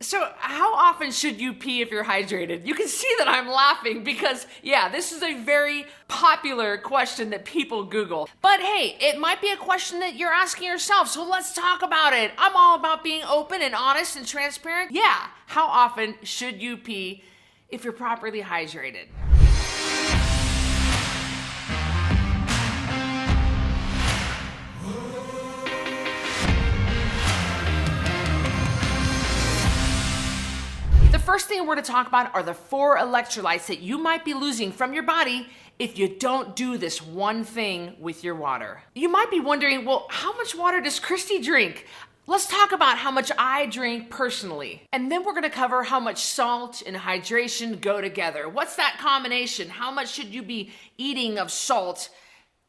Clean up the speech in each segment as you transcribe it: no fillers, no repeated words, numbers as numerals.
So how often should you pee if you're hydrated? You can see that I'm laughing because, yeah, this is a very popular question that people Google. But hey, it might be a question that you're asking yourself, so let's talk about it. I'm all about being open and honest and transparent. Yeah, how often should you pee if you're properly hydrated? The first thing we're going to talk about are the 4 electrolytes that you might be losing from your body if you don't do this one thing with your water. You might be wondering, well, how much water does Christy drink? Let's talk about how much I drink personally. And then we're going to cover how much salt and hydration go together. What's that combination? How much should you be eating of salt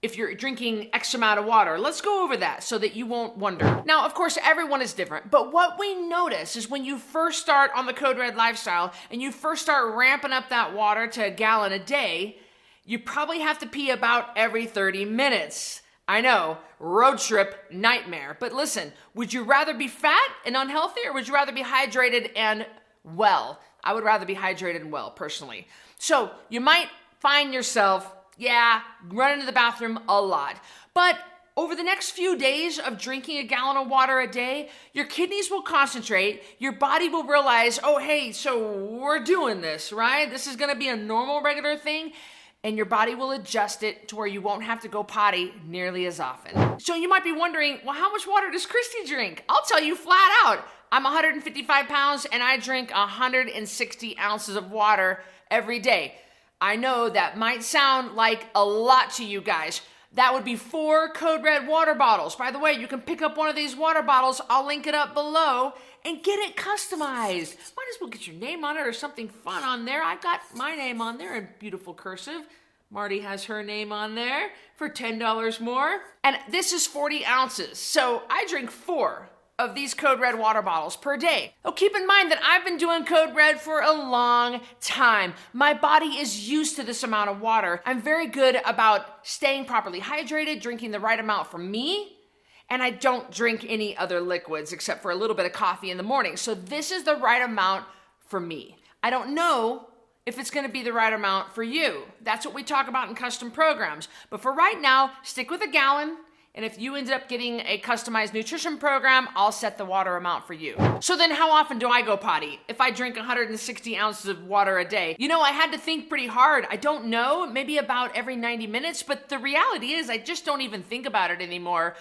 if you're drinking X amount of water? Let's go over that so that you won't wonder. Now, of course, everyone is different, but what we notice is when you first start on the Code Red lifestyle and you first start ramping up that water to a gallon a day, you probably have to pee about every 30 minutes. I know, road trip nightmare. But listen, would you rather be fat and unhealthy, or would you rather be hydrated and well? I would rather be hydrated and well, personally. So you might find yourself running to the bathroom a lot. But over the next few days of drinking a gallon of water a day, your kidneys will concentrate, your body will realize, oh, hey, so we're doing this, right? This is gonna be a normal, regular thing, and your body will adjust it to where you won't have to go potty nearly as often. So you might be wondering, well, how much water does Christy drink? I'll tell you flat out, I'm 155 pounds and I drink 160 ounces of water every day. I know that might sound like a lot to you guys. That would be 4 Code Red water bottles. By the way, you can pick up one of these water bottles. I'll link it up below and get it customized. Might as well get your name on it or something fun on there. I got my name on there in beautiful cursive. Marty has her name on there for $10 more. And this is 40 ounces. So I drink 4 of these Code Red water bottles per day. Oh, keep in mind that I've been doing Code Red for a long time. My body is used to this amount of water. I'm very good about staying properly hydrated, drinking the right amount for me, and I don't drink any other liquids except for a little bit of coffee in the morning. So this is the right amount for me. I don't know if it's gonna be the right amount for you. That's what we talk about in custom programs. But for right now, stick with a gallon. And if you end up getting a customized nutrition program, I'll set the water amount for you. So then how often do I go potty if I drink 160 ounces of water a day? You know, I had to think pretty hard. I don't know, maybe about every 90 minutes, but the reality is I just don't even think about it anymore.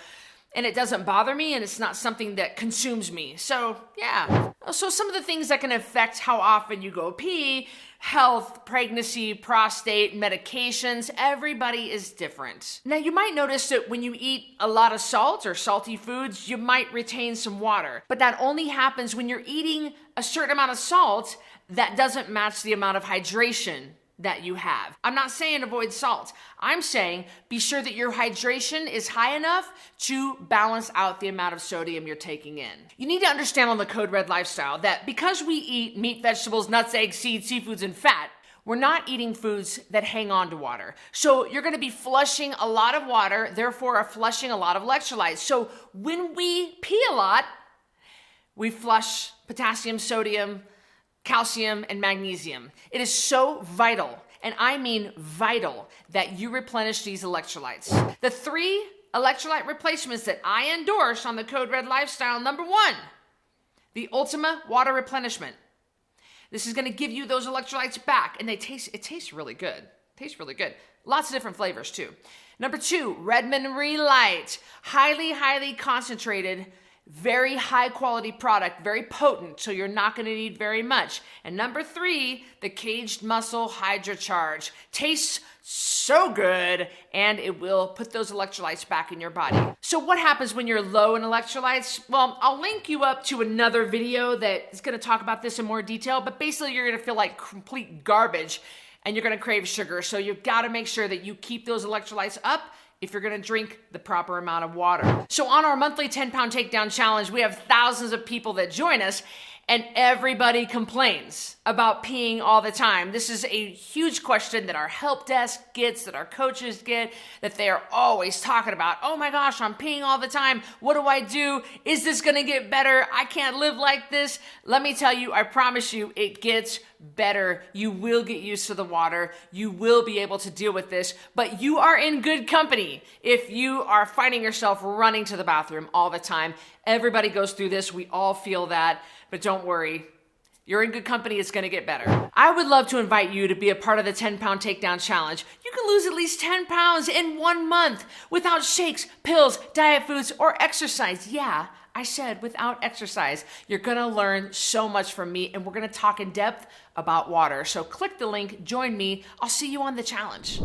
And it doesn't bother me, and it's not something that consumes me. So yeah. So some of the things that can affect how often you go pee: health, pregnancy, prostate, medications. Everybody is different. Now you might notice that when you eat a lot of salt or salty foods, you might retain some water. But that only happens when you're eating a certain amount of salt that doesn't match the amount of hydration that you have. I'm not saying avoid salt. I'm saying be sure that your hydration is high enough to balance out the amount of sodium you're taking in. You need to understand on the Code Red lifestyle that because we eat meat, vegetables, nuts, eggs, seeds, seafoods, and fat, we're not eating foods that hang on to water. So you're gonna be flushing a lot of water, therefore are flushing a lot of electrolytes. So when we pee a lot, we flush potassium, sodium, calcium, and magnesium. It is so vital, and I mean vital, that you replenish these electrolytes. The 3 electrolyte replacements that I endorse on the Code Red lifestyle: number 1, the Ultima water replenishment. This is gonna give you those electrolytes back, and it tastes really good. Tastes really good. Lots of different flavors too. Number 2, Redmond Relight. Highly concentrated, very high quality product, very potent, so you're not gonna need very much. And number 3, the Caged Muscle HydroCharge. Tastes so good, and it will put those electrolytes back in your body. So what happens when you're low in electrolytes? Well, I'll link you up to another video that is gonna talk about this in more detail, but basically you're gonna feel like complete garbage and you're gonna crave sugar. So you've gotta make sure that you keep those electrolytes up if you're gonna drink the proper amount of water. So on our monthly 10-pound takedown challenge, we have thousands of people that join us, And everybody complains about peeing all the time. This is a huge question that our help desk gets, that our coaches get, that they are always talking about. Oh my gosh, I'm peeing all the time. What do I do? Is this gonna get better? I can't live like this. Let me tell you, I promise you, it gets better. You will get used to the water. You will be able to deal with this, but you are in good company if you are finding yourself running to the bathroom all the time. Everybody goes through this. We all feel that, but don't worry. You're in good company. It's going to get better. I would love to invite you to be a part of the 10-pound takedown challenge. You can lose at least 10 pounds in 1 month without shakes, pills, diet foods, or exercise. Yeah, I said without exercise. You're going to learn so much from me, and we're going to talk in depth about water. So click the link, join me. I'll see you on the challenge.